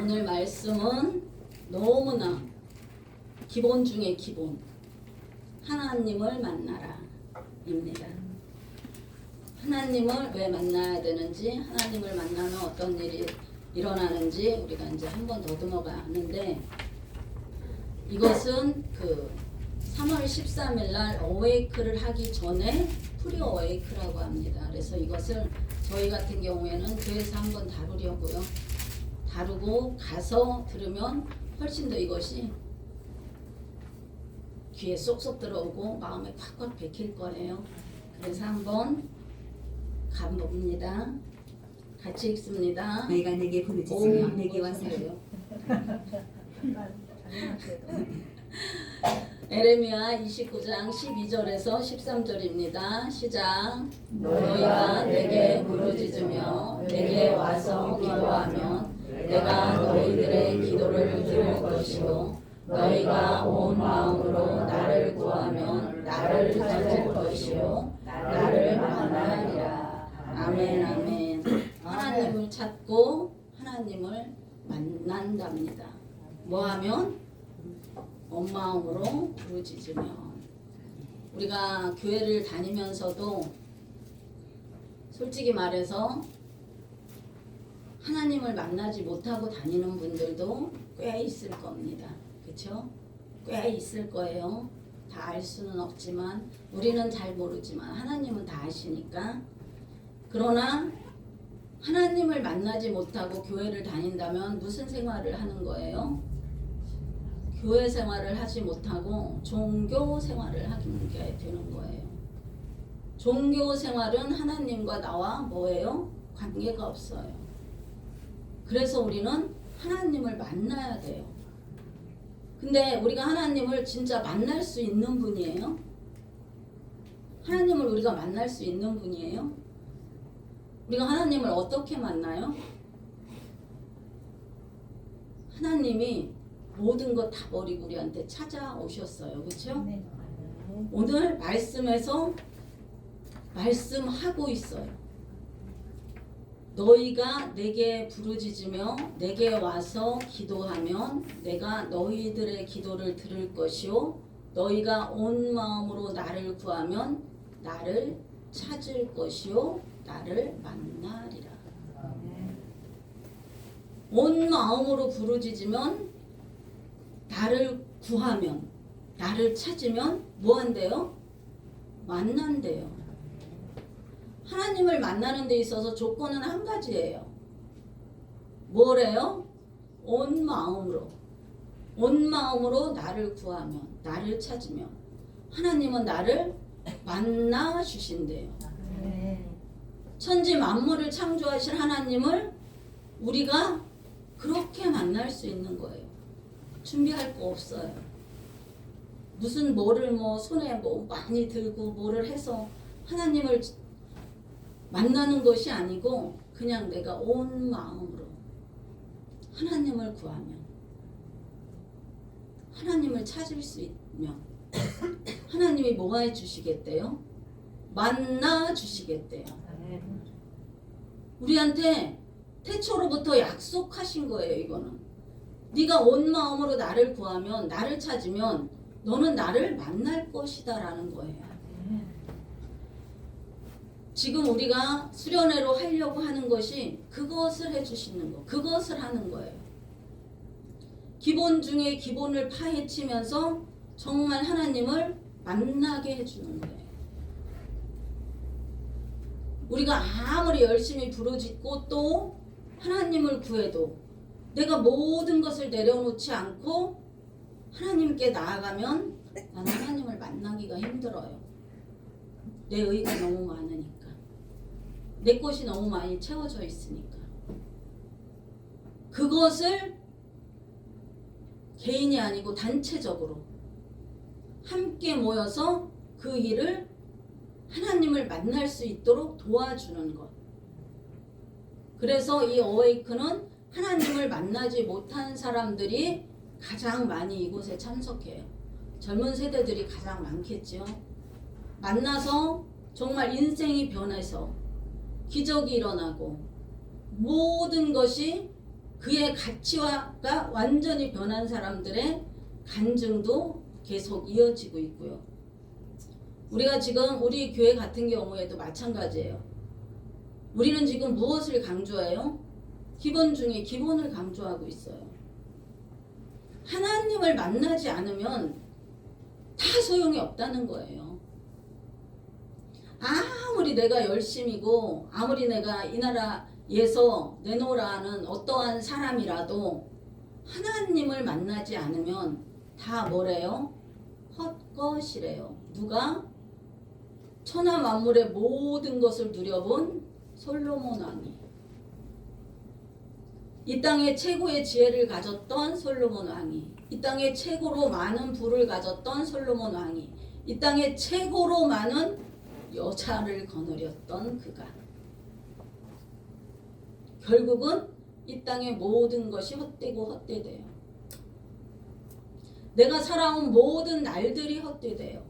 오늘 말씀은 너무나 기본 중에 기본, 하나님을 만나라 입니다. 하나님을 왜 만나야 되는지, 하나님을 만나면 어떤 일이 일어나는지 우리가 이제 한 번 더듬어 가는데, 이것은 그 3월 13일 날 어웨이크를 하기 전에 프리 어웨이크라고 합니다. 그래서 이것을 저희 같은 경우에는 교회에서 한번 다루려고요. 다루고 가서 들으면 훨씬 더 이것이 귀에 쏙쏙 들어오고 마음에 팍팍 박힐 거예요. 그래서 한번 가봅니다. 같이 읽습니다. 너희가 내게 부르짖으며 내게 와서 하세요. 에레미야 29장 12절에서 13절입니다. 시작. 너희가 내게 부르짖으며 내게 와서 기도하면 내가 너희들의 기도를 들을 것이요 너희가 온 마음으로 나를 구하면 나를 찾을 것이요 나를 만나리라. 아멘 아멘. 하나님을 찾고 하나님을 만난답니다. 뭐하면? 온 마음으로 부르짖으면. 우리가 교회를 다니면서도 솔직히 말해서 하나님을 만나지 못하고 다니는 분들도 꽤 있을 겁니다. 그렇죠? 꽤 있을 거예요. 다 알 수는 없지만, 우리는 잘 모르지만 하나님은 다 아시니까. 그러나 하나님을 만나지 못하고 교회를 다닌다면 무슨 생활을 하는 거예요? 교회 생활을 하지 못하고 종교 생활을 하게 되는 거예요. 종교 생활은 하나님과 나와 뭐예요? 관계가 없어요. 그래서 우리는 하나님을 만나야 돼요. 근데 우리가 하나님을 진짜 만날 수 있는 분이에요? 하나님을 우리가 만날 수 있는 분이에요? 우리가 하나님을 어떻게 만나요? 하나님이 모든 것 다 버리고 우리한테 찾아오셨어요. 그렇죠? 네. 오늘 말씀에서 말씀하고 있어요. 너희가 내게 부르짖으며 내게 와서 기도하면 내가 너희들의 기도를 들을 것이요 너희가 온 마음으로 나를 구하면 나를 찾을 것이요 나를 만나리라. 온 마음으로 부르짖으면, 나를 구하면, 나를 찾으면 뭐 한대요? 만난대요. 하나님을 만나는 데 있어서 조건은 한 가지예요. 뭐래요? 온 마음으로. 온 마음으로 나를 구하면, 나를 찾으면 하나님은 나를 만나 주신대요. 천지 만물을 창조하신 하나님을 우리가 그렇게 만날 수 있는 거예요. 준비할 거 없어요. 무슨 뭐를 뭐 손에 뭐 많이 들고 뭐를 해서 하나님을 만나는 것이 아니고 그냥 내가 온 마음으로 하나님을 구하면, 하나님을 찾을 수 있으면 하나님이 뭐 해 주시겠대요? 만나 주시겠대요. 우리한테 태초로부터 약속하신 거예요. 이거는 네가 온 마음으로 나를 구하면, 나를 찾으면 너는 나를 만날 것이다 라는 거예요. 지금 우리가 수련회로 하려고 하는 것이 그것을 해주시는 거, 그것을 하는 거예요. 기본 중에 기본을 파헤치면서 정말 하나님을 만나게 해주는 거예요. 우리가 아무리 열심히 부르짖고 또 하나님을 구해도 내가 모든 것을 내려놓지 않고 하나님께 나아가면 나는 하나님을 만나기가 힘들어요. 내 의가 너무 많으니까, 내 것이 너무 많이 채워져 있으니까. 그것을 개인이 아니고 단체적으로 함께 모여서 그 일을 하나님을 만날 수 있도록 도와주는 것. 그래서 이 어웨이크는 하나님을 만나지 못한 사람들이 가장 많이 이곳에 참석해요. 젊은 세대들이 가장 많겠죠. 만나서 정말 인생이 변해서 기적이 일어나고 모든 것이 그의 가치화가 완전히 변한 사람들의 간증도 계속 이어지고 있고요. 우리가 지금 우리 교회 같은 경우에도 마찬가지예요. 우리는 지금 무엇을 강조해요? 기본 중에 기본을 강조하고 있어요. 하나님을 만나지 않으면 다 소용이 없다는 거예요. 아무리 내가 열심이고 아무리 내가 이 나라에서 내놓으라는 어떠한 사람이라도 하나님을 만나지 않으면 다 뭐래요? 헛것이래요. 누가? 천하 만물의 모든 것을 누려본 솔로몬 왕이, 이 땅에 최고의 지혜를 가졌던 솔로몬 왕이, 이 땅에 최고로 많은 부를 가졌던 솔로몬 왕이, 이 땅에 최고로 많은 여자를 거느렸던 그가 결국은 이 땅의 모든 것이 헛되고 헛되대요. 내가 살아온 모든 날들이 헛되대요.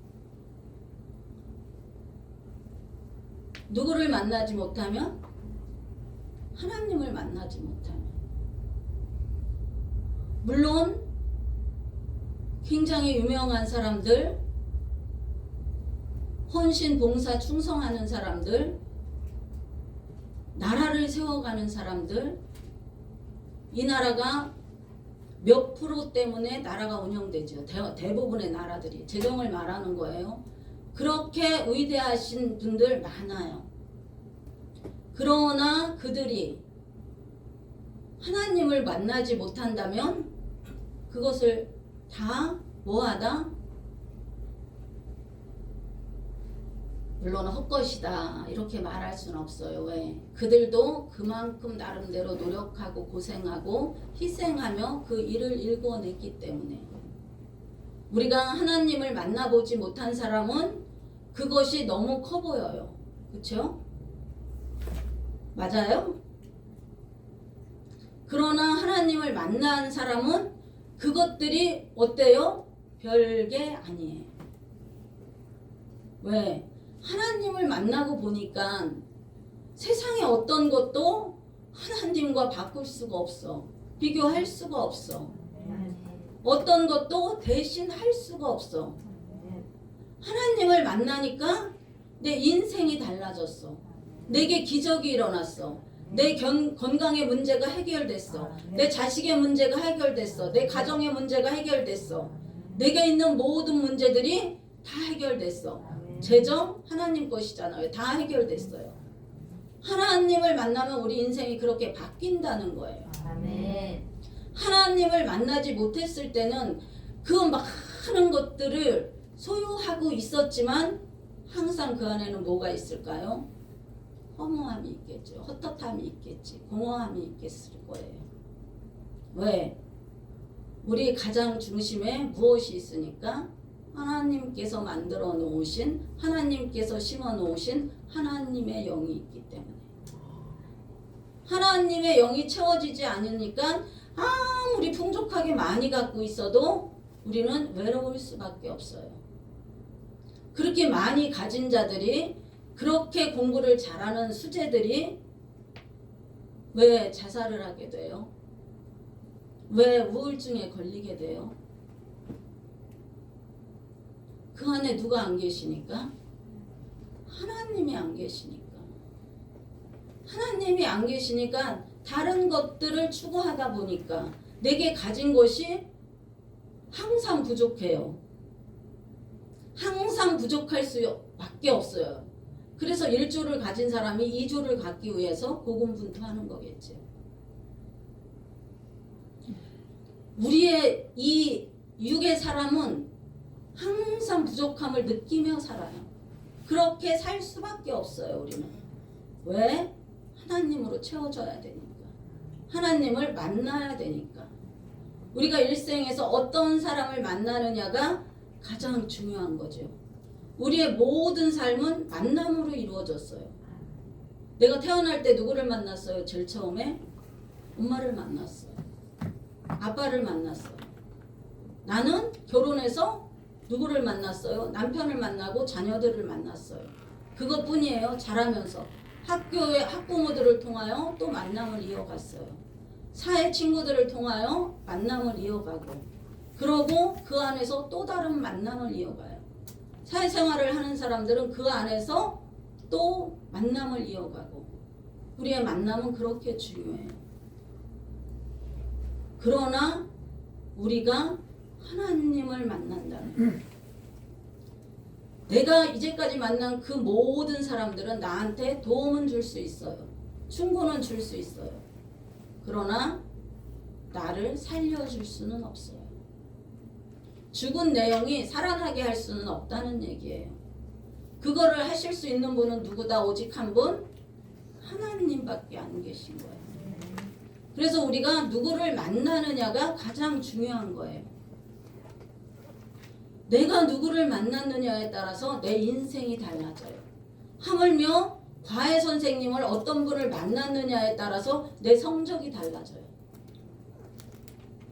누구를 만나지 못하면? 하나님을 만나지 못하면. 물론 굉장히 유명한 사람들, 헌신, 봉사, 충성하는 사람들, 나라를 세워가는 사람들, 이 나라가 몇 프로 때문에 나라가 운영되죠. 대부분의 나라들이. 재정을 말하는 거예요. 그렇게 위대하신 분들 많아요. 그러나 그들이 하나님을 만나지 못한다면 그것을 다 뭐하다? 물론 헛것이다 이렇게 말할 수는 없어요. 왜? 그들도 그만큼 나름대로 노력하고 고생하고 희생하며 그 일을 일궈냈기 때문에. 우리가 하나님을 만나보지 못한 사람은 그것이 너무 커 보여요. 그렇죠? 맞아요? 그러나 하나님을 만난 사람은 그것들이 어때요? 별게 아니에요. 왜? 하나님을 만나고 보니까 세상에 어떤 것도 하나님과 바꿀 수가 없어. 비교할 수가 없어. 어떤 것도 대신할 수가 없어. 하나님을 만나니까 내 인생이 달라졌어. 내게 기적이 일어났어. 내 건강의 문제가 해결됐어. 내 자식의 문제가 해결됐어. 내 가정의 문제가 해결됐어. 내게 있는 모든 문제들이 다 해결됐어. 재정 하나님 것이잖아요. 다 해결됐어요. 하나님을 만나면 우리 인생이 그렇게 바뀐다는 거예요. 아멘. 하나님을 만나지 못했을 때는 그 많은 것들을 소유하고 있었지만 항상 그 안에는 뭐가 있을까요? 허무함이 있겠죠. 헛헛함이 있겠지. 공허함이 있겠을 거예요. 왜? 우리 가장 중심에 무엇이 있으니까? 하나님께서 만들어 놓으신, 하나님께서 심어 놓으신 하나님의 영이 있기 때문에. 하나님의 영이 채워지지 않으니까 아무리 풍족하게 많이 갖고 있어도 우리는 외로울 수밖에 없어요. 그렇게 많이 가진 자들이, 그렇게 공부를 잘하는 수재들이 왜 자살을 하게 돼요? 왜 우울증에 걸리게 돼요? 그 안에 누가 안 계시니까? 하나님이 안 계시니까. 하나님이 안 계시니까 다른 것들을 추구하다 보니까 내게 가진 것이 항상 부족해요. 항상 부족할 수밖에 없어요. 그래서 1조를 가진 사람이 2조를 갖기 위해서 고군분투하는 거겠죠. 우리의 이 육의 사람은 항상 부족함을 느끼며 살아요. 그렇게 살 수밖에 없어요. 우리는. 왜? 하나님으로 채워져야 되니까. 하나님을 만나야 되니까. 우리가 일생에서 어떤 사람을 만나느냐가 가장 중요한 거죠. 우리의 모든 삶은 만남으로 이루어졌어요. 내가 태어날 때 누구를 만났어요? 제일 처음에 엄마를 만났어요. 아빠를 만났어요. 나는 결혼해서 누구를 만났어요? 남편을 만나고 자녀들을 만났어요. 그것뿐이에요. 자라면서 학교의 학부모들을 통하여 또 만남을 이어갔어요. 사회 친구들을 통하여 만남을 이어가고 그러고 그 안에서 또 다른 만남을 이어가요. 사회생활을 하는 사람들은 그 안에서 또 만남을 이어가고 우리의 만남은 그렇게 중요해요. 그러나 우리가 하나님을 만난다면 내가 이제까지 만난 그 모든 사람들은 나한테 도움은 줄 수 있어요. 충고는 줄 수 있어요. 그러나 나를 살려줄 수는 없어요. 죽은 내용이 살아나게 할 수는 없다는 얘기예요. 그거를 하실 수 있는 분은 누구다? 오직 한 분? 하나님밖에 안 계신 거예요. 그래서 우리가 누구를 만나느냐가 가장 중요한 거예요. 내가 누구를 만났느냐에 따라서 내 인생이 달라져요. 하물며 과외 선생님을 어떤 분을 만났느냐에 따라서 내 성적이 달라져요.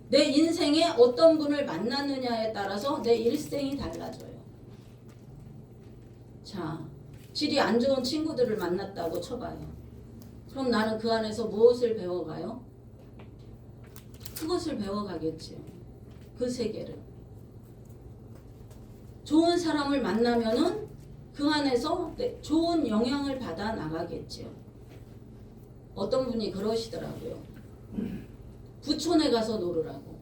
내 인생에 어떤 분을 만났느냐에 따라서 내 일생이 달라져요. 자, 질이 안 좋은 친구들을 만났다고 쳐봐요. 그럼 나는 그 안에서 무엇을 배워가요? 그것을 배워가겠지요. 그 세계를. 좋은 사람을 만나면은 그 안에서 좋은 영향을 받아 나가겠지요. 어떤 분이 그러시더라고요. 부촌에 가서 놀으라고.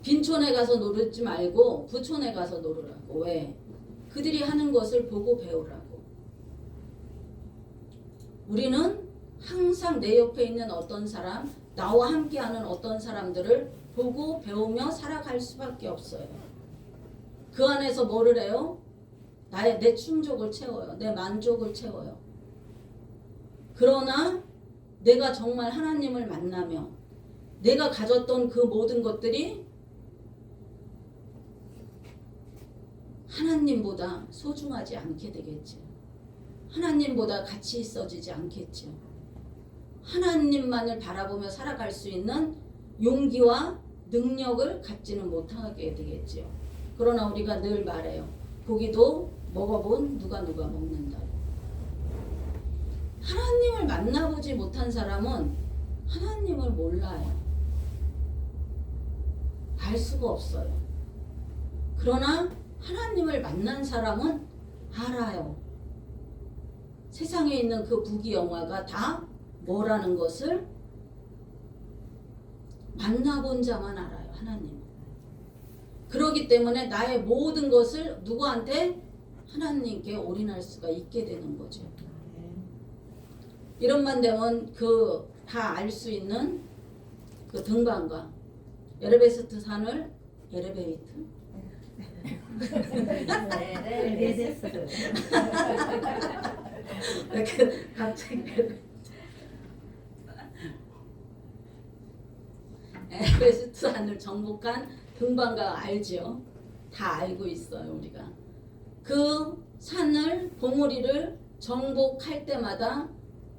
빈촌에 가서 놀지 말고 부촌에 가서 놀으라고. 왜? 그들이 하는 것을 보고 배우라고. 우리는 항상 내 옆에 있는 어떤 사람, 나와 함께하는 어떤 사람들을 보고 배우며 살아갈 수밖에 없어요. 그 안에서 뭐를 해요? 내 충족을 채워요. 내 만족을 채워요. 그러나 내가 정말 하나님을 만나며 내가 가졌던 그 모든 것들이 하나님보다 소중하지 않게 되겠죠. 하나님보다 가치 있어지지 않겠죠. 하나님만을 바라보며 살아갈 수 있는 용기와 능력을 갖지는 못하게 되겠죠. 그러나 우리가 늘 말해요. 고기도 먹어본 누가 먹는다. 하나님을 만나보지 못한 사람은 하나님을 몰라요. 알 수가 없어요. 그러나 하나님을 만난 사람은 알아요. 세상에 있는 그 부귀영화가 다 뭐라는 것을 만나본 자만 알아요. 하나님. 그렇기 때문에 나의 모든 것을 누구한테? 하나님께 올인할 수가 있게 되는 거죠. 이런만 되면 그 다 알 수 있는 그 등반과 에베레스트 산을 에레베이트 이렇게 갑자기 에베레스트 산을 정복한 등반가 알죠? 다 알고 있어요. 우리가 그 산을 봉우리를 정복할 때마다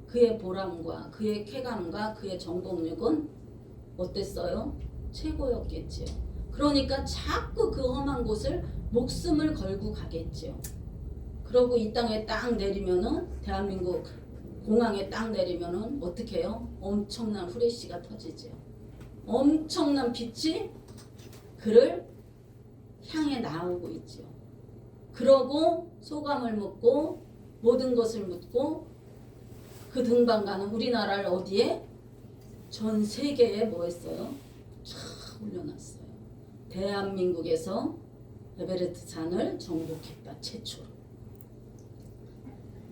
그의 보람과 그의 쾌감과 그의 정복력은 어땠어요? 최고였겠지요. 그러니까 자꾸 그 험한 곳을 목숨을 걸고 가겠지요. 그러고 이 땅에 딱 내리면은 대한민국 공항에 딱 내리면은 어떻게 해요? 엄청난 후레쉬가 터지죠. 엄청난 빛이 그를 향해 나오고 있죠. 그러고 소감을 묻고 모든 것을 묻고 그 등반가는 우리나라를 어디에? 전 세계에 뭐 했어요? 쫙 올려놨어요. 대한민국에서 에베레스트 산을 정복했다. 최초로.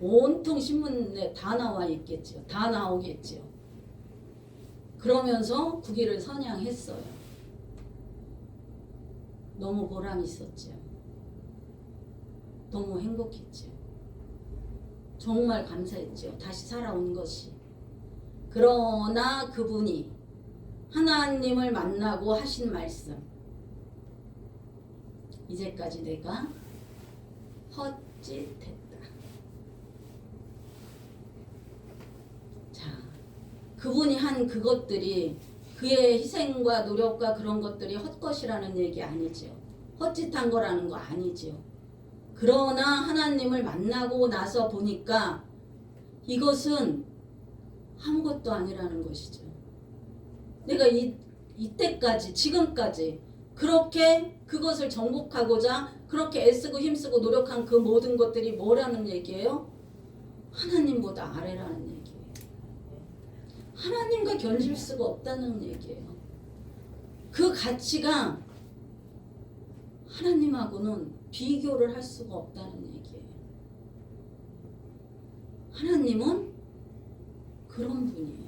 온통 신문에 다 나와 있겠죠. 다 나오겠죠. 그러면서 국위를 선양했어요. 너무 보람 있었죠. 너무 행복했죠. 정말 감사했죠. 다시 살아온 것이. 그러나 그분이 하나님을 만나고 하신 말씀. 이제까지 내가 헛짓했다. 자, 그분이 한 그것들이 그의 희생과 노력과 그런 것들이 헛것이라는 얘기 아니죠. 헛짓한 거라는 거 아니죠. 그러나 하나님을 만나고 나서 보니까 이것은 아무것도 아니라는 것이죠. 내가 이때까지 지금까지 그렇게 그것을 정복하고자 그렇게 애쓰고 힘쓰고 노력한 그 모든 것들이 뭐라는 얘기예요? 하나님보다 아래라는 얘기예요. 하나님과 견질 수가 없다는 얘기예요. 그 가치가 하나님하고는 비교를 할 수가 없다는 얘기예요. 하나님은 그런 분이에요.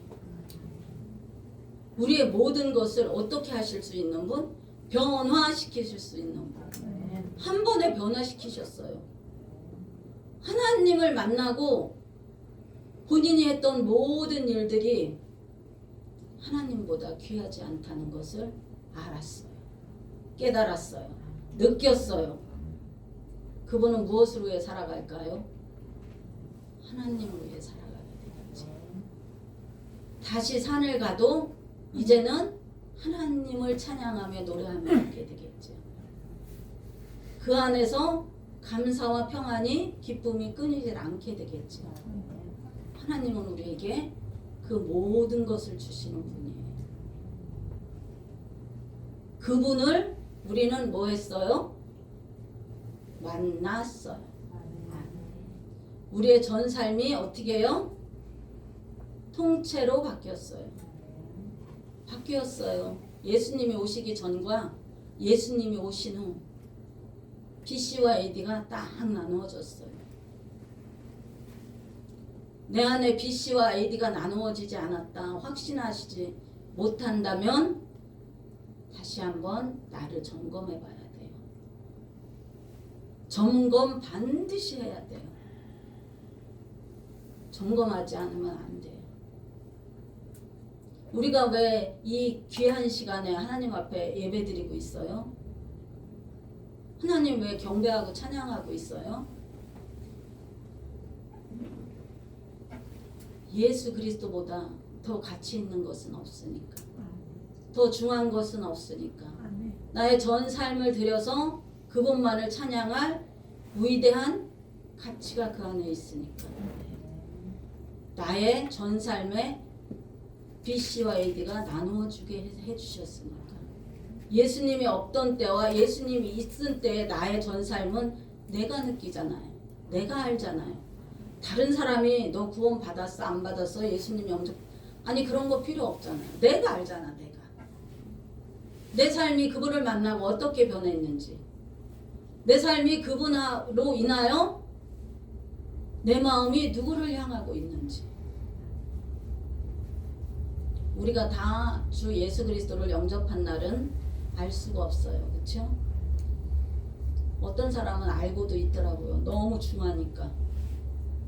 우리의 모든 것을 어떻게 하실 수 있는 분? 변화시키실 수 있는 분. 한 번에 변화시키셨어요. 하나님을 만나고 본인이 했던 모든 일들이 하나님보다 귀하지 않다는 것을 알았어요. 깨달았어요. 느꼈어요. 그분은 무엇을 위해 살아갈까요? 하나님을 위해 살아가게 되겠지. 다시 산을 가도 이제는 하나님을 찬양하며 노래하며 가게 되겠죠. 그 안에서 감사와 평안이 기쁨이 끊이질 않게 되겠죠. 하나님은 우리에게 그 모든 것을 주시는 분이에요. 그분을 우리는 뭐 했어요? 만났어요. 우리의 전 삶이 어떻게 해요? 통째로 바뀌었어요. 바뀌었어요. 예수님이 오시기 전과 예수님이 오신 후 BC와 AD가 딱 나누어졌어요. 내 안에 BC와 AD가 나누어지지 않았다 확신하시지 못한다면 다시 한번 나를 점검해 봐야 돼요. 점검 반드시 해야 돼요. 점검하지 않으면 안 돼요. 우리가 왜 이 귀한 시간에 하나님 앞에 예배드리고 있어요? 하나님 왜 경배하고 찬양하고 있어요? 예수 그리스도보다 더 가치 있는 것은 없으니까. 더 중요한 것은 없으니까. 나의 전 삶을 들여서 그분만을 찬양할 위대한 가치가 그 안에 있으니까. 나의 전 삶에 BC와 AD가 나누어주게 해주셨으니까. 예수님이 없던 때와 예수님이 있을 때의 나의 전 삶은 내가 느끼잖아요. 내가 알잖아요. 다른 사람이 너 구원 받았어 안 받았어 예수님 영접 아니 그런 거 필요 없잖아요. 내가 알잖아. 내가 내 삶이 그분을 만나고 어떻게 변했는지, 내 삶이 그분으로 인하여 내 마음이 누구를 향하고 있는지. 우리가 다 주 예수 그리스도를 영접한 날은 알 수가 없어요. 그렇죠? 어떤 사람은 알고도 있더라고요. 너무 중하니까.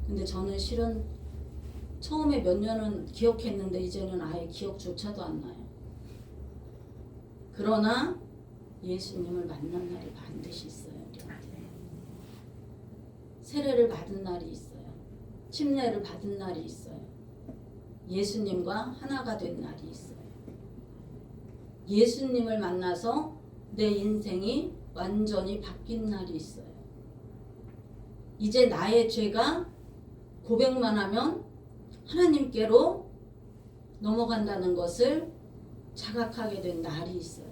근데 저는 실은 처음에 몇 년은 기억했는데 이제는 아예 기억조차도 안 나요. 그러나 예수님을 만난 날이 반드시 있어요. 우리한테. 세례를 받은 날이 있어요. 침례를 받은 날이 있어요. 예수님과 하나가 된 날이 있어요. 예수님을 만나서 내 인생이 완전히 바뀐 날이 있어요. 이제 나의 죄가 고백만 하면 하나님께로 넘어간다는 것을 자각하게 된 날이 있어요.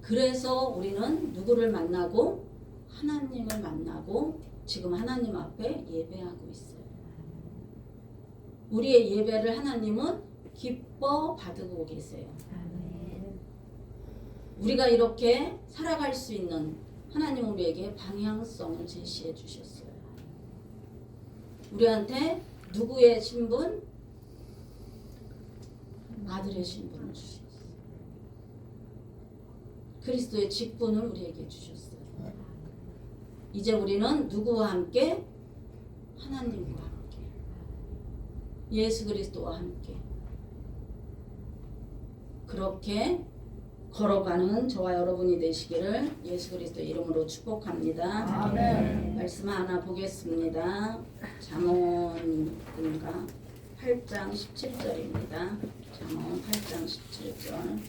그래서 우리는 누구를 만나고 하나님을 만나고 지금 하나님 앞에 예배하고 있어요. 우리의 예배를 하나님은 기뻐 받고 계세요. 우리가 이렇게 살아갈 수 있는 하나님 우리에게 방향성을 제시해 주셨어요. 우리한테 누구의 신분? 아들의 신분을 주셨어요. 그리스도의 직분을 우리에게 주셨어요. 이제 우리는 누구와 함께? 하나님과 함께. 예수 그리스도와 함께. 그렇게 걸어가는 저와 여러분이 되시기를 예수 그리스도의 이름으로 축복합니다. 아멘. 말씀 하나 보겠습니다. 잠언인가 8장 17절입니다. 잠언 8장 17절.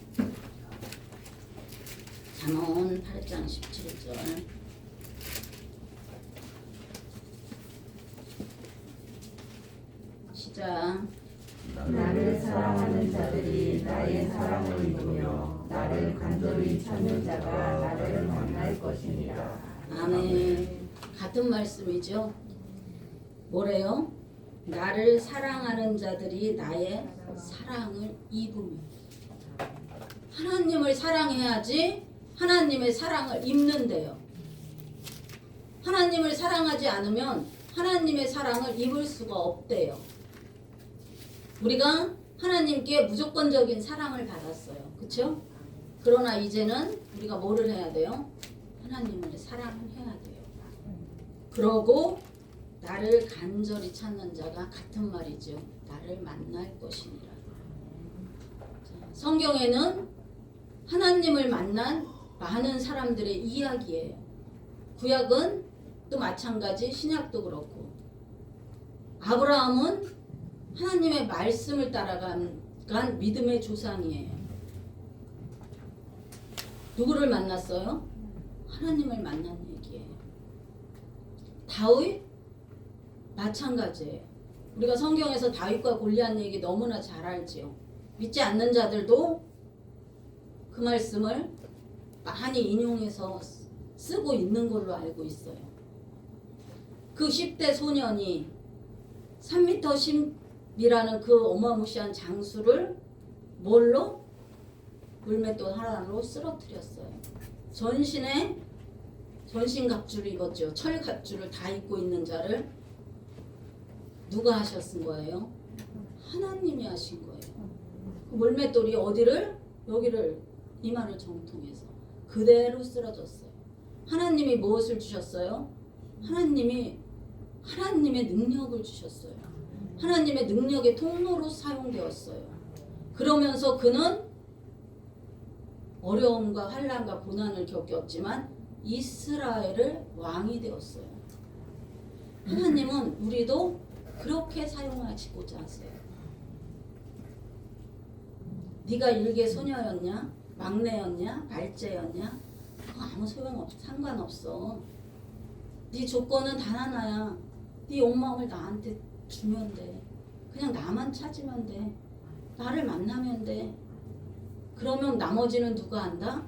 잠언 8장 17절. 시작. 자, 나를 사랑하는 자들이 나의 사랑을 입으며 나를 간절히 찾는 자가 나를 만날 것이니라. 아멘. 같은 말씀이죠. 뭐래요? 나를 사랑하는 자들이 나의 사랑을 입으며. 하나님을 사랑해야지 하나님의 사랑을 입는데요. 하나님을 사랑하지 않으면 하나님의 사랑을 입을 수가 없대요. 우리가 하나님께 무조건적인 사랑을 받았어요. 그렇죠? 그러나 이제는 우리가 뭐를 해야 돼요? 하나님을 사랑해야 돼요. 그러고 나를 간절히 찾는 자가 같은 말이죠. 나를 만날 것이니라. 성경에는 하나님을 만난 많은 사람들의 이야기예요. 구약은 또 마찬가지, 신약도 그렇고. 아브라함은 하나님의 말씀을 따라간 믿음의 조상이에요. 누구를 만났어요? 하나님을 만난 얘기예요. 다윗 마찬가지예요. 우리가 성경에서 다윗과 골리앗 얘기 너무나 잘 알지요. 믿지 않는 자들도 그 말씀을 많이 인용해서 쓰고 있는 걸로 알고 있어요. 그 10대 소년이 3m 10이라는 그 어마무시한 장수를 뭘로? 물맷돌 하나로 쓰러뜨렸어요. 전신에 전신갑주를 입었죠. 철갑주를 다 입고 있는 자를 누가 하셨은 거예요? 하나님이 하신 거예요. 그 물맷돌이 어디를? 여기를 이마를 정통해서 그대로 쓰러졌어요. 하나님이 무엇을 주셨어요? 하나님이 하나님의 능력을 주셨어요. 하나님의 능력의 통로로 사용되었어요. 그러면서 그는 어려움과 환난과 고난을 겪었지만 이스라엘의 왕이 되었어요. 하나님은 우리도 그렇게 사용하시고자 하세요. 네가 일개 소녀였냐? 막내였냐? 발제였냐? 그거 아무 소용없어. 상관없어. 네 조건은 단 하나야. 네 욕망을 나한테 주면 돼. 그냥 나만 찾으면 돼. 나를 만나면 돼. 그러면 나머지는 누가 한다?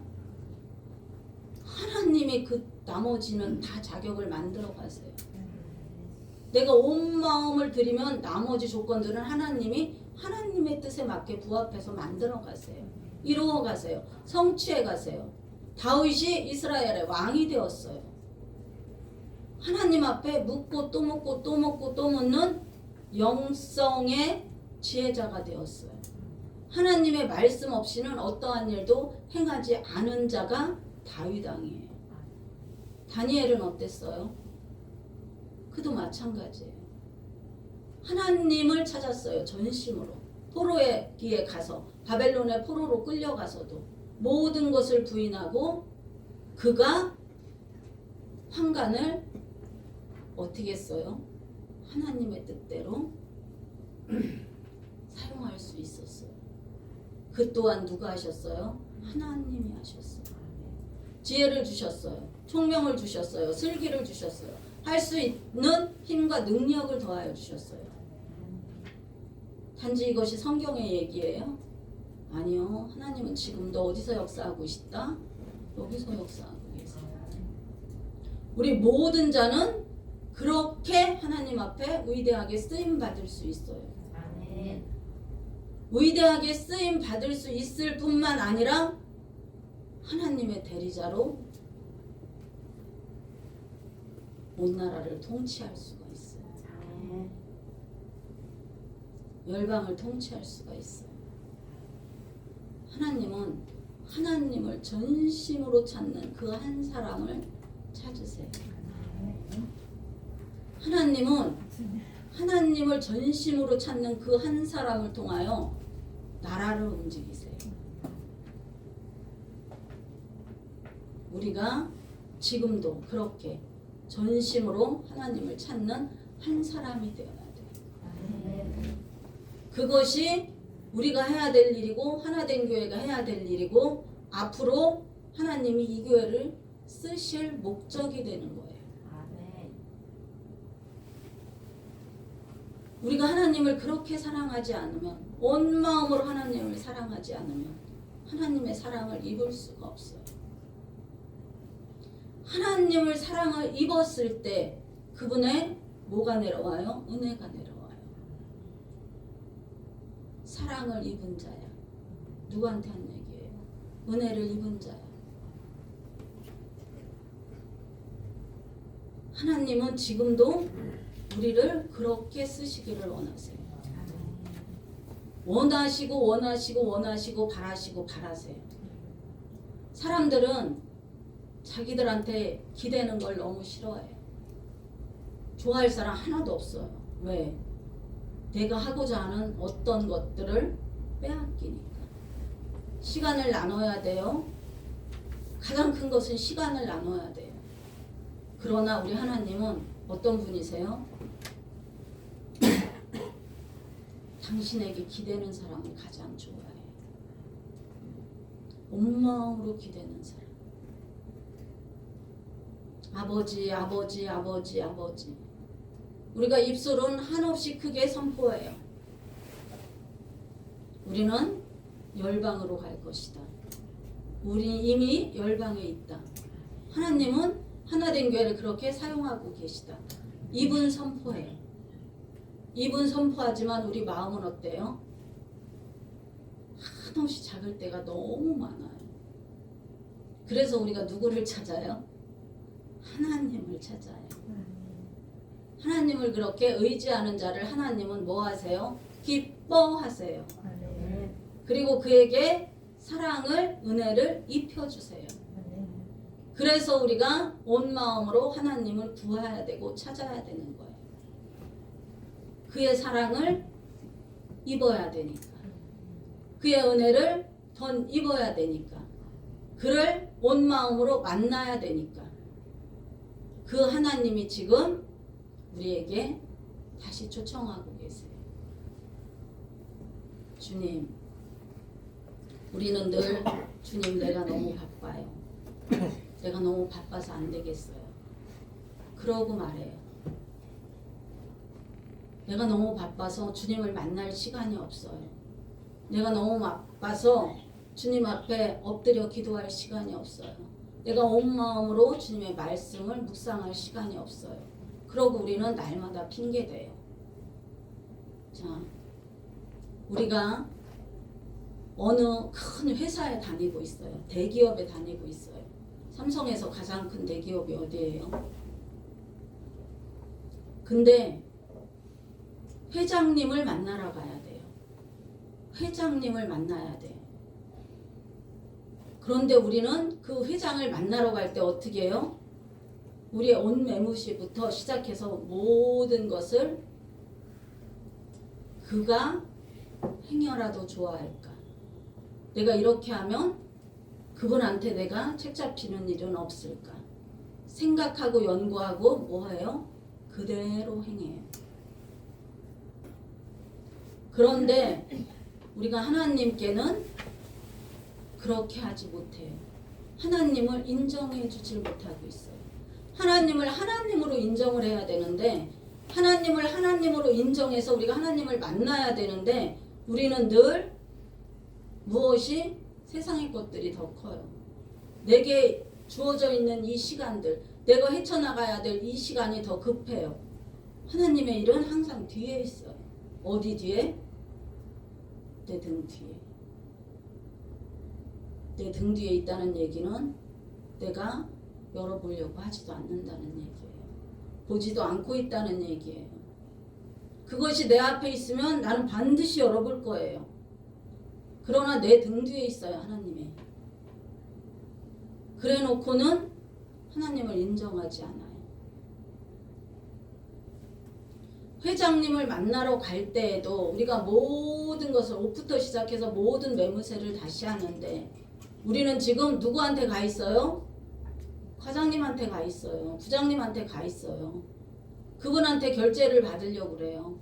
하나님이 그 나머지는 다 자격을 만들어 가세요. 내가 온 마음을 들이면 나머지 조건들은 하나님이 하나님의 뜻에 맞게 부합해서 만들어 가세요. 이루어 가세요. 성취해 가세요. 다윗이 이스라엘의 왕이 되었어요. 하나님 앞에 묻고 또 묻고 또 묻고 또 묻는 영성의 지혜자가 되었어요. 하나님의 말씀 없이는 어떠한 일도 행하지 않은 자가 다윗 왕이에요. 다니엘은 어땠어요? 그도 마찬가지예요. 하나님을 찾았어요. 전심으로. 포로의 길에 가서 바벨론의 포로로 끌려가서도 모든 것을 부인하고 그가 환관을 어떻게 했어요? 하나님의 뜻대로 사용할 수 있었어요. 그 또한 누가 하셨어요? 하나님이 하셨어요. 지혜를 주셨어요. 총명을 주셨어요. 슬기를 주셨어요. 할 수 있는 힘과 능력을 더하여 주셨어요. 단지 이것이 성경의 얘기예요? 아니요. 하나님은 지금도 어디서 역사하고 있다? 여기서 역사하고 계세요. 우리 모든 자는 그렇게 하나님 앞에 위대하게 쓰임 받을 수 있어요. 아멘. 위대하게 쓰임 받을 수 있을 뿐만 아니라 하나님의 대리자로 온 나라를 통치할 수가 있어요. 열방을 통치할 수가 있어요. 하나님은 하나님을 전심으로 찾는 그 한 사람을 찾으세요. 하나님은 하나님을 전심으로 찾는 그 한 사람을 통하여 나라를 움직이세요. 우리가 지금도 그렇게 전심으로 하나님을 찾는 한 사람이 되어야 돼요. 그것이 우리가 해야 될 일이고 하나된 교회가 해야 될 일이고 앞으로 하나님이 이 교회를 쓰실 목적이 되는 거예요. 우리가 하나님을 그렇게 사랑하지 않으면, 온 마음으로 하나님을 사랑하지 않으면 하나님의 사랑을 입을 수가 없어요. 하나님을 사랑을 입었을 때 그분의 뭐가 내려와요? 은혜가 내려와요. 사랑을 입은 자야. 누구한테 한 얘기예요? 은혜를 입은 자야. 하나님은 지금도 우리를 그렇게 쓰시기를 원하세요. 원하시고 원하시고 원하시고 바라시고 바라세요. 사람들은 자기들한테 기대는 걸 너무 싫어해요. 좋아할 사람 하나도 없어요. 왜? 내가 하고자 하는 어떤 것들을 빼앗기니까. 시간을 나눠야 돼요. 가장 큰 것은 시간을 나눠야 돼요. 그러나 우리 하나님은 어떤 분이세요? 당신에게 기대는 사람을 가장 좋아해요. 온 마음으로 기대는 사람. 아버지, 아버지, 아버지, 아버지. 우리가 입술은 한없이 크게 선포해요. 우리는 열방으로 갈 것이다. 우리 이미 열방에 있다. 하나님은 하나된 교회를 그렇게 사용하고 계시다. 입은 선포해요. 입은 선포하지만 우리 마음은 어때요? 한없이 작을 때가 너무 많아요. 그래서 우리가 누구를 찾아요? 하나님을 찾아요. 하나님을 그렇게 의지하는 자를 하나님은 뭐 하세요? 기뻐하세요. 그리고 그에게 사랑을, 은혜를 입혀주세요. 그래서 우리가 온 마음으로 하나님을 구해야 되고 찾아야 되는 거예요. 그의 사랑을 입어야 되니까. 그의 은혜를 더 입어야 되니까. 그를 온 마음으로 만나야 되니까. 그 하나님이 지금 우리에게 다시 초청하고 계세요. 주님, 우리는 늘 주님 내가 너무 바빠요. 내가 너무 바빠서 안 되겠어요. 그러고 말해요. 내가 너무 바빠서 주님을 만날 시간이 없어요. 내가 너무 바빠서 주님 앞에 엎드려 기도할 시간이 없어요. 내가 온 마음으로 주님의 말씀을 묵상할 시간이 없어요. 그러고 우리는 날마다 핑계대요. 자, 우리가 어느 큰 회사에 다니고 있어요. 대기업에 다니고 있어요. 삼성에서 가장 큰 대기업이 어디예요? 근데 회장님을 만나러 가야 돼요. 회장님을 만나야 돼요. 그런데 우리는 그 회장을 만나러 갈 때 어떻게 해요? 우리의 온 매무시부터 시작해서 모든 것을 그가 행여라도 좋아할까? 내가 이렇게 하면 그분한테 내가 책 잡히는 일은 없을까? 생각하고 연구하고 뭐해요? 그대로 행해요. 그런데 우리가 하나님께는 그렇게 하지 못해요. 하나님을 인정해 주질 못하고 있어요. 하나님을 하나님으로 인정을 해야 되는데, 하나님을 하나님으로 인정해서 우리가 하나님을 만나야 되는데, 우리는 늘 무엇이? 세상의 것들이 더 커요. 내게 주어져 있는 이 시간들, 내가 헤쳐나가야 될 이 시간이 더 급해요. 하나님의 일은 항상 뒤에 있어요. 어디 뒤에? 내 등 뒤에. 내 등 뒤에 있다는 얘기는 내가 열어보려고 하지도 않는다는 얘기예요. 보지도 않고 있다는 얘기예요. 그것이 내 앞에 있으면 나는 반드시 열어볼 거예요. 그러나 내 등 뒤에 있어요, 하나님이. 그래 놓고는 하나님을 인정하지 않아요. 회장님을 만나러 갈 때에도 우리가 모든 것을 옷부터 시작해서 모든 매무새를 다시 하는데, 우리는 지금 누구한테 가 있어요? 과장님한테 가 있어요. 부장님한테 가 있어요. 그분한테 결제를 받으려고 그래요.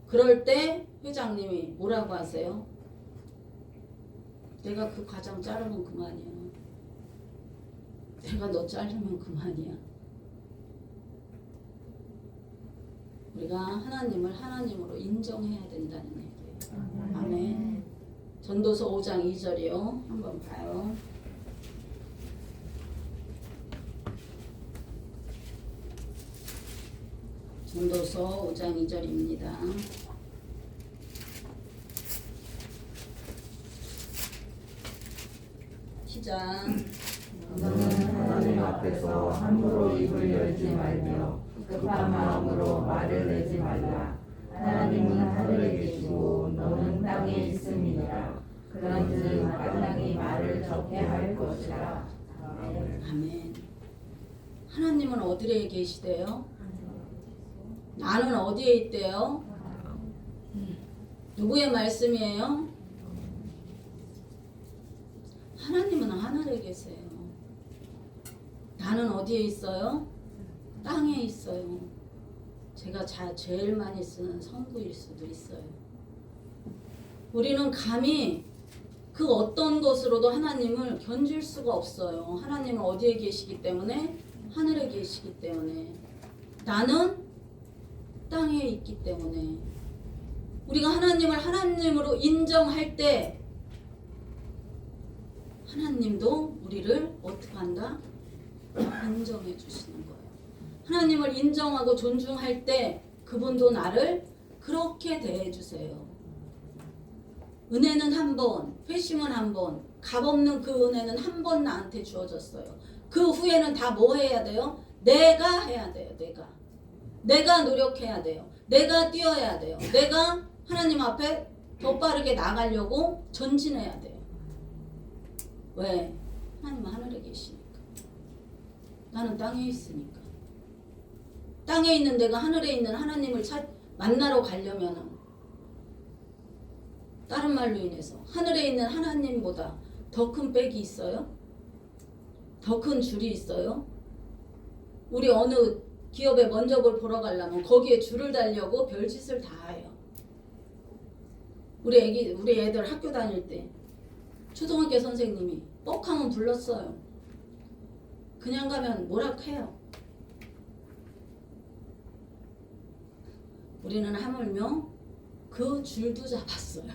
그럴 때 회장님이 뭐라고 하세요? 내가 그 과장 자르면 그만이야. 내가 너 자르면 그만이야. 우리가 하나님을 하나님으로 인정해야 된다는 얘기예요. 아멘. 전도서 5장 2절이요. 한번 봐요. 전도서 5장 2절입니다. 시작. 너는 하나님 앞에서 함부로 입을 열지 말며 급한 마음으로 말을 내지 말라. 하나님은 하늘에 계시고 너는 땅에 있음이니라. 그런즉 마땅히 말을 적게 할 것이라. 아멘. 하나님은 어디에 계시대요? 나는 어디에 있대요? 누구의 말씀이에요? 하나님은 하늘에 계세요. 나는 어디에 있어요? 땅에 있어요. 제가 제일 많이 쓰는 성구일 수도 있어요. 우리는 감히 그 어떤 것으로도 하나님을 견줄 수가 없어요. 하나님은 어디에 계시기 때문에? 하늘에 계시기 때문에. 나는 땅에 있기 때문에. 우리가 하나님을 하나님으로 인정할 때 하나님도 우리를 어떻게 한다? 인정해 주시는 거예요. 하나님을 인정하고 존중할 때 그분도 나를 그렇게 대해 주세요. 은혜는 한 번, 회심은 한 번, 값없는 그 은혜는 한 번 나한테 주어졌어요. 그 후에는 다 뭐 해야 돼요? 내가 해야 돼요. 내가 노력해야 돼요. 내가 뛰어야 돼요. 내가 하나님 앞에 더 빠르게 나가려고 전진해야 돼요. 왜? 하나님은 하늘에 계시니까. 나는 땅에 있으니까. 땅에 있는 내가 하늘에 있는 하나님을 만나러 가려면 다른 말로 인해서 하늘에 있는 하나님보다 더 큰 백이 있어요? 더 큰 줄이 있어요? 우리 어느 기업에 면접을 보러 가려면 거기에 줄을 달려고 별짓을 다 해요. 우리 애들 학교 다닐 때 초등학교 선생님이 뻑하면 불렀어요. 그냥 가면 뭐라 해요. 우리는 하물며 그 줄도 잡았어요.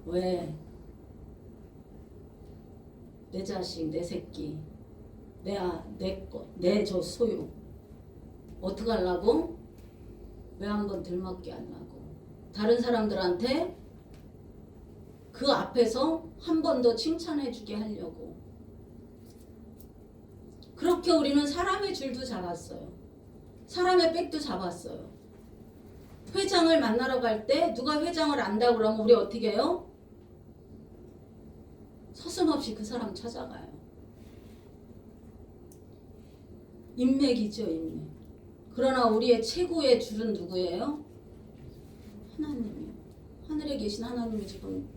왜? 내 자식, 내 새끼, 내 저 소유 어떻게 하려고? 왜 한번 들먹게 하려고? 다른 사람들한테 그 앞에서 한 번 더 칭찬해 주게 하려고. 그렇게 우리는 사람의 줄도 잡았어요. 사람의 백도 잡았어요. 회장을 만나러 갈 때 누가 회장을 안다고 그러면 우리 어떻게 해요? 서슴없이 그 사람 찾아가요. 인맥이죠, 인맥. 그러나 우리의 최고의 줄은 누구예요? 하나님이요. 하늘에 계신 하나님이 지금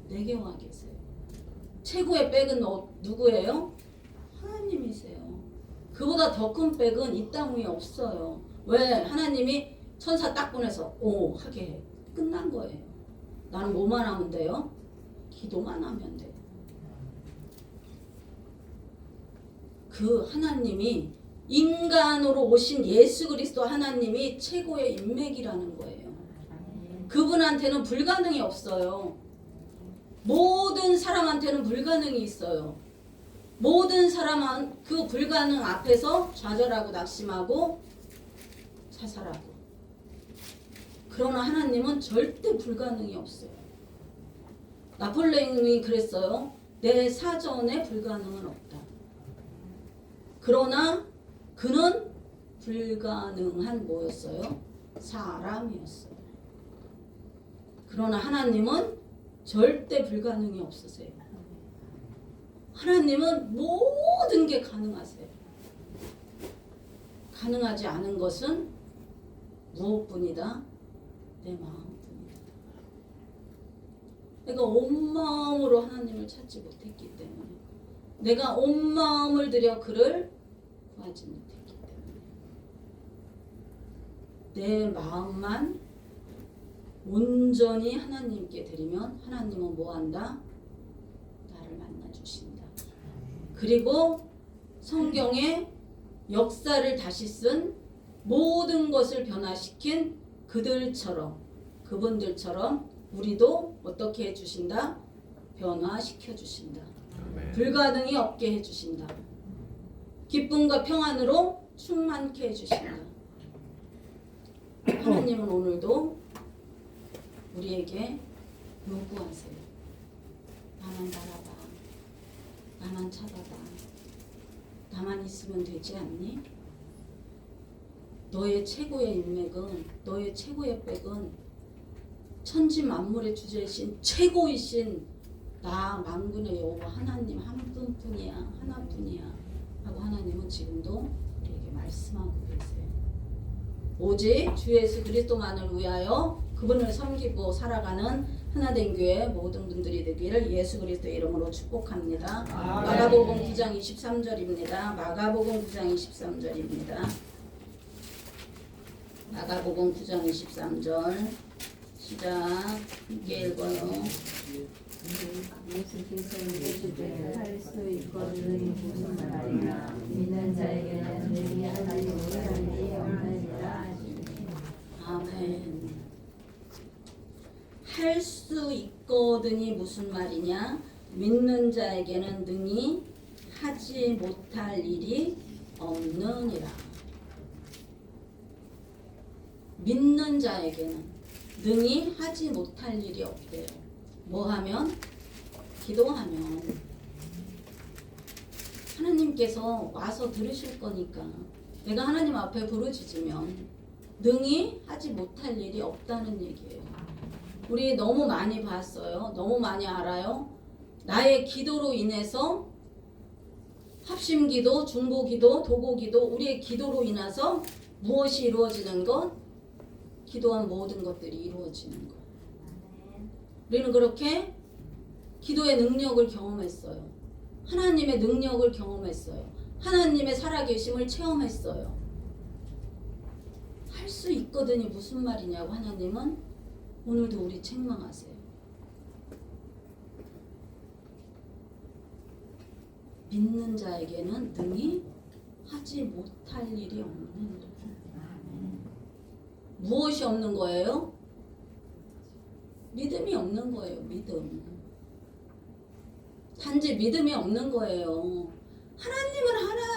내게 와 계세요. 최고의 백은 누구예요? 하나님이세요. 그보다 더 큰 백은 이 땅 위에 없어요. 왜? 하나님이 천사 딱 보내서 오 하게 해. 끝난 거예요. 나는 뭐만 하면 돼요? 기도만 하면 돼요. 그 하나님이 인간으로 오신 예수 그리스도 하나님이 최고의 인맥이라는 거예요. 그분한테는 불가능이 없어요. 모든 사람한테는 불가능이 있어요. 모든 사람은 그 불가능 앞에서 좌절하고 낙심하고 자살하고. 그러나 하나님은 절대 불가능이 없어요. 나폴레옹이 그랬어요. 내 사전에 불가능은 없다. 그러나 그는 불가능한 뭐였어요? 사람이었어요. 그러나 하나님은 절대 불가능이 없으세요. 하나님은 모든 게 가능하세요. 가능하지 않은 것은 무엇뿐이다? 내 마음뿐이다. 내가 온 마음으로 하나님을 찾지 못했기 때문에, 내가 온 마음을 들여 그를 구하지 못했기 때문에, 내 마음만 온전히 하나님께 드리면 하나님은 뭐한다? 나를 만나주신다. 그리고 성경에 역사를 다시 쓴 모든 것을 변화시킨 그분들처럼 우리도 어떻게 해주신다? 변화시켜 주신다. 불가능이 없게 해주신다. 기쁨과 평안으로 충만케 해주신다. 하나님은 오늘도 우리에게 요구하세요. 나만 바라봐. 나만 찾아봐. 나만 있으면 되지 않니? 너의 최고의 인맥은, 너의 최고의 백은 천지 만물의 주제이신 최고이신 나 만군의 여호와 하나님 한 분뿐이야. 하나뿐이야. 하고 하나님은 지금도 우리에게 말씀하고 계세요. 오직 주 예수 그리스도만을 위하여 그분을 섬기고 살아가는 하나된 교회 모든 분들이 되기를 예수 그리스도의 이름으로 축복합니다. 마가복음 9장 23절입니다. 마가복음 9장 23절입니다. 마가복음 9장 23절 시작. 함께 읽어요. 예수께서 이르시되 할 수 있거든 무슨 말이냐 믿는 자에게는 능히 하지 못할 일이 없느니라 하시니. 아멘. 할 수 있거든이 무슨 말이냐? 믿는 자에게는 능히 하지 못할 일이 없느니라. 믿는 자에게는 능히 하지 못할 일이 없대요. 뭐 하면? 기도하면. 하나님께서 와서 들으실 거니까 내가 하나님 앞에 부르짖으면 능히 하지 못할 일이 없다는 얘기예요. 우리 너무 많이 봤어요. 너무 많이 알아요. 나의 기도로 인해서 합심기도, 중보기도, 도고기도 우리의 기도로 인해서 무엇이 이루어지는 것? 기도한 모든 것들이 이루어지는 것. 우리는 그렇게 기도의 능력을 경험했어요. 하나님의 능력을 경험했어요. 하나님의 살아계심을 체험했어요. 할 수 있거든이 무슨 말이냐고 하나님은 오늘도 우리 책망하세요. 믿는 자에게는 능히 하지 못할 일이 없는 일. 무엇이 없는 거예요? 믿음이 없는 거예요. 믿음. 단지 믿음이 없는 거예요. 하나님은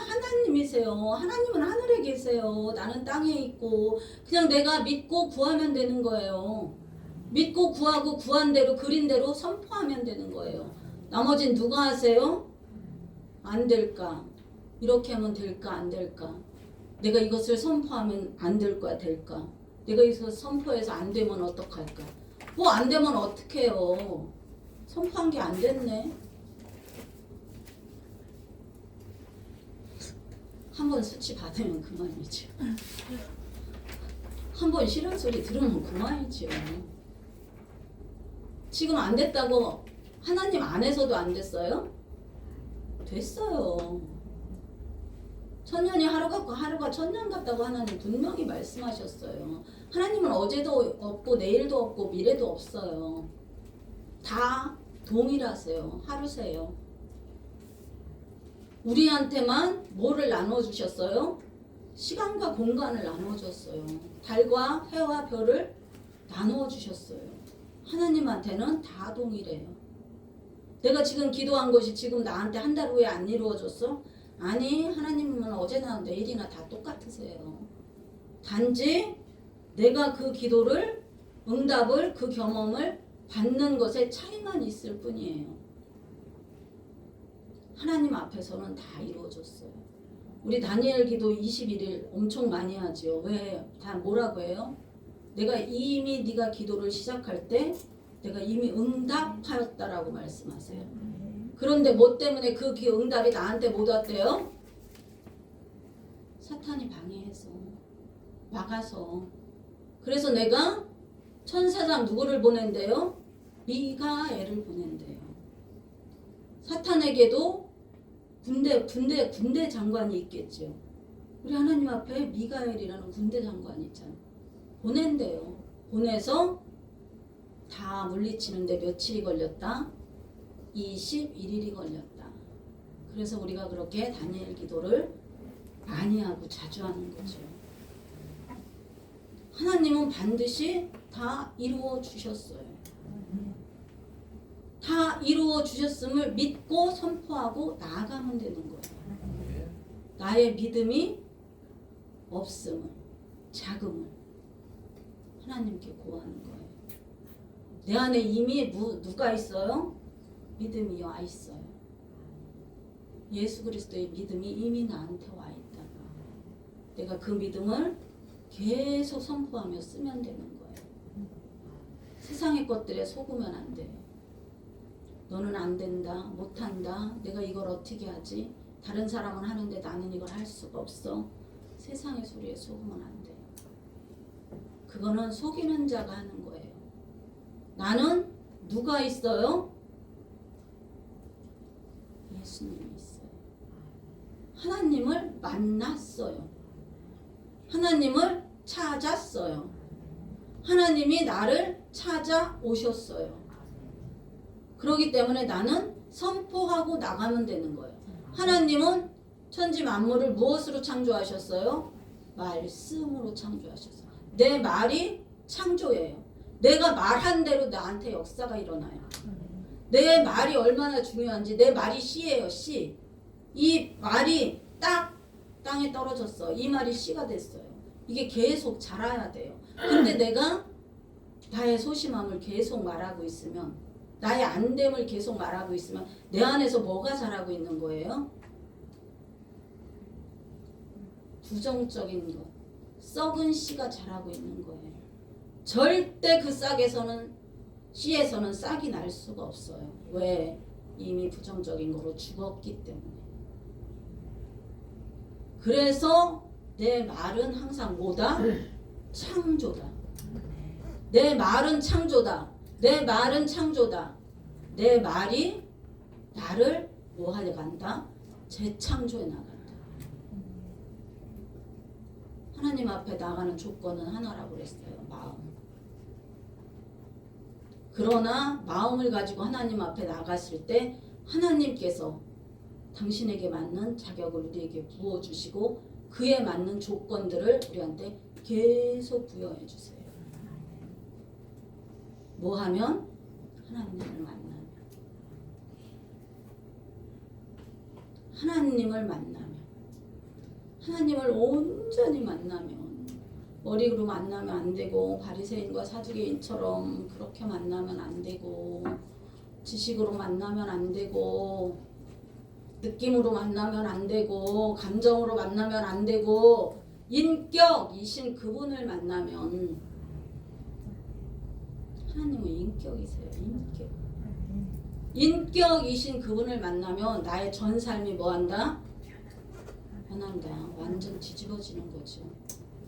하나님이세요. 하나님은 하늘에 계세요. 나는 땅에 있고 그냥 내가 믿고 구하면 되는 거예요. 믿고 구하고 구한 대로 그린 대로 선포하면 되는 거예요. 나머지는 누가 하세요? 안 될까? 이렇게 하면 될까? 안 될까? 내가 이것을 선포하면 안 될 거야? 될까? 내가 이것을 선포해서 안 되면 어떡할까? 뭐 안 되면 어떡해요? 선포한 게 안 됐네. 한 번 수치 받으면 그만이죠. 한 번 싫은 소리 들으면 그만이죠. 지금 안 됐다고 하나님 안에서도 안 됐어요? 됐어요. 천년이 하루 같고 하루가 천년 같다고 하나님 분명히 말씀하셨어요. 하나님은 어제도 없고 내일도 없고 미래도 없어요. 다 동일하세요. 하루세요. 우리한테만 뭐를 나눠주셨어요? 시간과 공간을 나눠줬어요. 달과 해와 별을 나누어 주셨어요. 하나님한테는 다 동일해요. 내가 지금 기도한 것이 지금 나한테 한 달 후에 안 이루어졌어? 아니, 하나님은 어제나 내일이나 다 똑같으세요. 단지 내가 그 기도를, 응답을, 그 경험을 받는 것에 차이만 있을 뿐이에요. 하나님 앞에서는 다 이루어졌어요. 우리 다니엘 기도 21일 엄청 많이 하죠. 왜? 다 뭐라고 해요? 내가 이미 네가 기도를 시작할 때 내가 이미 응답하였다라고 말씀하세요. 그런데 뭐 때문에 그 응답이 나한테 못 왔대요? 사탄이 방해해서 막아서. 그래서 내가 천사장 누구를 보낸대요? 미가엘을 보낸대요. 사탄에게도 군대 장관이 있겠죠. 우리 하나님 앞에 미가엘이라는 군대 장관이 있잖아요. 보낸대요. 보내서 다 물리치는데 며칠이 걸렸다? 21일이 걸렸다. 그래서 우리가 그렇게 다니엘 기도를 많이 하고 자주 하는 거죠. 하나님은 반드시 다 이루어 주셨어요. 다 이루어 주셨음을 믿고 선포하고 나아가면 되는 거예요. 나의 믿음이 없음을, 작음을 하나님께 구하는 거예요. 내 안에 이미 누가 있어요? 믿음이 와 있어요. 예수 그리스도의 믿음이 이미 나한테 와 있다. 내가 그 믿음을 계속 선포하며 쓰면 되는 거예요. 세상의 것들에 속으면 안 돼요. 너는 안 된다, 못한다, 내가 이걸 어떻게 하지? 다른 사람은 하는데 나는 이걸 할 수가 없어. 세상의 소리에 속으면 안 돼요. 그거는 속이는 자가 하는 거예요. 나는 누가 있어요? 예수님이 있어요. 하나님을 만났어요. 하나님을 찾았어요. 하나님이 나를 찾아오셨어요. 그렇기 때문에 나는 선포하고 나가면 되는 거예요. 하나님은 천지 만물을 무엇으로 창조하셨어요? 말씀으로 창조하셨어요. 내 말이 창조예요. 내가 말한 대로 나한테 역사가 일어나요. 내 말이 얼마나 중요한지. 내 말이 씨예요, 씨. 이 말이 딱 땅에 떨어졌어. 이 말이 씨가 됐어요. 이게 계속 자라야 돼요. 근데 내가 나의 소심함을 계속 말하고 있으면, 나의 안됨을 계속 말하고 있으면 내 안에서 뭐가 자라고 있는 거예요? 부정적인 것, 썩은 씨가 자라고 있는 거예요. 절대 그 싹에서는, 씨에서는 싹이 날 수가 없어요. 왜? 이미 부정적인 거로 죽었기 때문에. 그래서 내 말은 항상 뭐다? 창조다. 내 말은 창조다. 내 말은 창조다. 내 말이 나를 뭐 하려 간다? 재창조해 나간다. 하나님 앞에 나가는 조건은 하나라고 그랬어요. 마음. 그러나 마음을 가지고 하나님 앞에 나갔을 때 하나님께서 당신에게 맞는 자격을 우리에게 부어주시고 그에 맞는 조건들을 우리한테 계속 부여해 주세요. 뭐 하면? 하나님을 만나면. 하나님을 만나면. 하나님을 온전히 만나면. 머리로 만나면 안 되고, 바리새인과 사두개인처럼 그렇게 만나면 안 되고, 지식으로 만나면 안 되고, 느낌으로 만나면 안 되고, 감정으로 만나면 안 되고, 인격이신 그분을 만나면, 하나님은 인격이세요. 인격. 인격이신 그분을 만나면 나의 전 삶이 뭐한다? 변한다. 완전 뒤집어지는 거죠.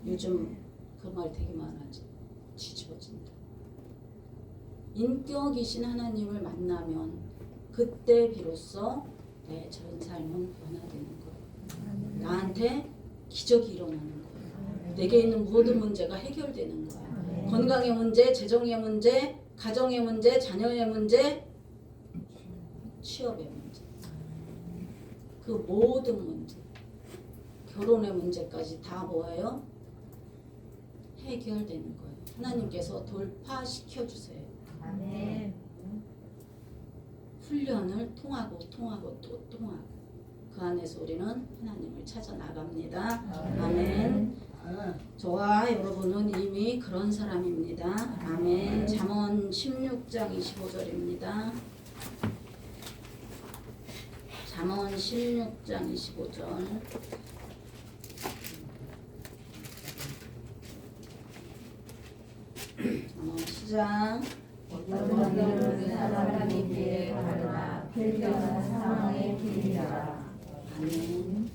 요즘 그 말 되게 많아지. 뒤집어진다. 인격이신 하나님을 만나면 그때 비로소 내 전 삶은 변화되는 거예요. 나한테 기적이 일어나는 거예요. 내게 있는 모든 문제가 해결되는 거예요. 건강의 문제, 재정의 문제, 가정의 문제, 자녀의 문제, 취업의 문제, 그 모든 문제, 결혼의 문제까지 다 뭐예요? 해결되는 거예요. 하나님께서 돌파시켜 주세요. 아멘. 훈련을 통하고 또 통하고 그 안에서 우리는 하나님을 찾아 나갑니다. 아멘. 저와 여러분은 이미 그런 사람입니다. 아멘. 잠언 16장 25절입니다. 잠언 16장 25절. 시작. 어떤 길은 사람의 길에 가르나 필경은 사망의 길이라. 아멘.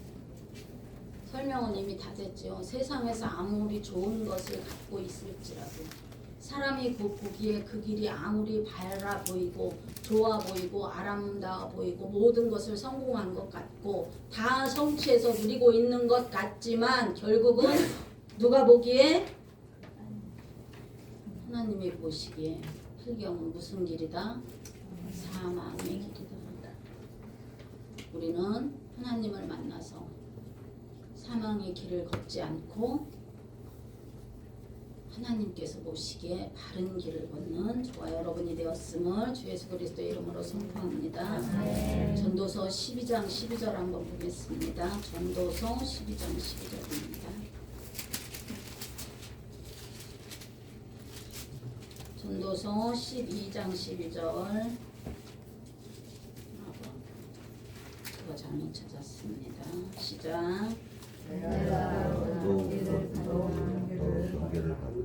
설명은 이미 다 됐죠. 세상에서 아무리 좋은 것을 갖고 있을지라도 사람이 보기에 그 길이 아무리 밝아 보이고 좋아 보이고 아름다워 보이고 모든 것을 성공한 것 같고 다 성취해서 누리고 있는 것 같지만 결국은 누가 보기에? 하나님이 보시기에 필경은 무슨 길이다? 사망의 길이다. 우리는 하나님을 만나서 사망의 길을 걷지 않고 하나님께서 보시기에 바른 길을 걷는 저와 여러분이 되었음을 주 예수 그리스도의 이름으로 선포합니다. 전도서 12장 12절 한번 보겠습니다. 전도서 12장 12절입니다. 전도서 12장 12절. 제가 잘못 찾았습니다. 시작. 내가 너희를 경계를 받고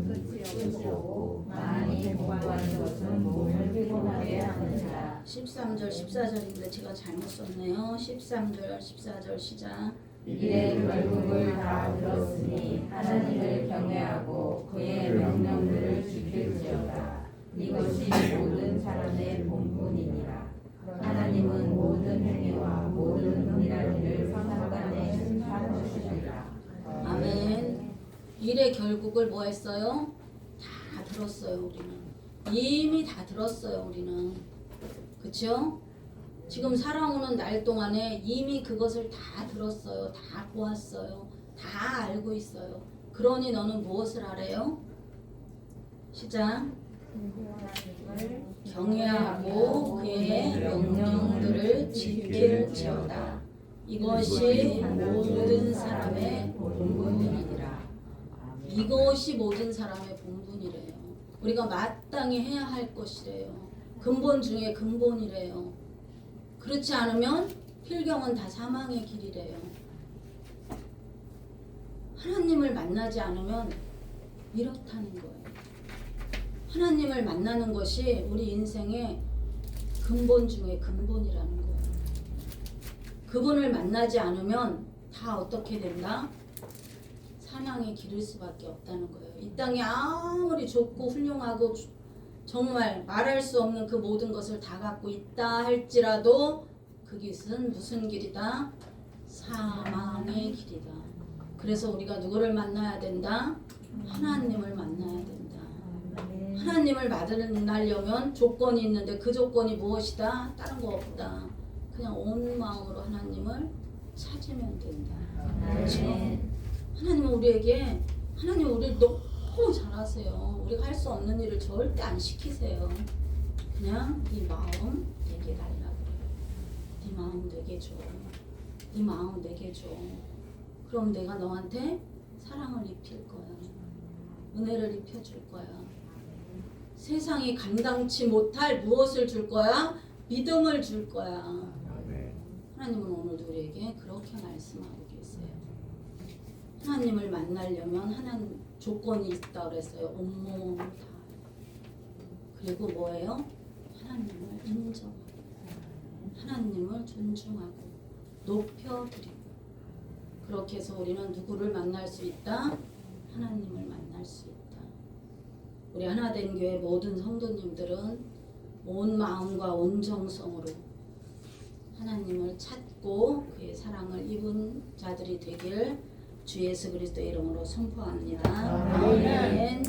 끝이 없고 많이 공부하는 것은 몸을 피곤하게 하느니라. 13절 14절인데 제가 잘못 썼네요. 13절 14절 시작. 이의 결국을 다 들었으니 하나님을 경외하고 그의 명령들을 지킬지어다. 이것이 모든 사람의 본분이니라. 하나님은 모든 행위와 모든 은밀한 일을 상관에 심판하시리라. 아멘. 일의 결국을 뭐 했어요? 다 들었어요. 우리는 이미 다 들었어요. 우리는 그렇죠? 지금 살아오는 날 동안에 이미 그것을 다 들었어요. 다 보았어요. 다 알고 있어요. 그러니 너는 무엇을 하래요? 시작. 경외하고 그의 명령들을 지킬지어다. 이것이 모든 사람의 본분이니라. 이것이 모든 사람의 본분이래요. 우리가 마땅히 해야 할 것이래요. 근본 중에 근본이래요. 그렇지 않으면 필경은 다 사망의 길이래요. 하나님을 만나지 않으면 이렇다는 거예요. 하나님을 만나는 것이 우리 인생의 근본 중에 근본이라는 거예요. 그분을 만나지 않으면 다 어떻게 된다? 사망의 길일 수밖에 없다는 거예요. 이 땅이 아무리 좋고 훌륭하고 정말 말할 수 없는 그 모든 것을 다 갖고 있다 할지라도 그 길은 무슨 길이다? 사망의 길이다. 그래서 우리가 누구를 만나야 된다? 하나님을 만나야 된다. 하나님을 만나려면 조건이 있는데 그 조건이 무엇이다? 다른 거 없다. 그냥 온 마음으로 하나님을 찾으면 된다. 그렇죠? 하나님은 우리에게 하나님 우리를 너무 잘하세요. 우리가 할 수 없는 일을 절대 안 시키세요. 그냥 네 마음 내게 달라 그래요. 네 마음 내게 줘. 네 마음 내게 줘. 그럼 내가 너한테 사랑을 입힐 거야. 은혜를 입혀줄 거야. 세상이 감당치 못할 무엇을 줄 거야? 믿음을 줄 거야. 하나님은 오늘도 우리에게 그렇게 말씀하고 계세요. 하나님을 만나려면 하나님 조건이 있다 그랬어요. 온몸을 다. 그리고 뭐예요? 하나님을 인정하고 하나님을 존중하고 높여드리고 그렇게 해서 우리는 누구를 만날 수 있다? 하나님을 만날 수 있다. 우리 하나된 교회 모든 성도님들은 온 마음과 온 정성으로 하나님을 찾고 그의 사랑을 입은 자들이 되길 주 예수 그리스도의 이름으로 선포합니다. 아멘.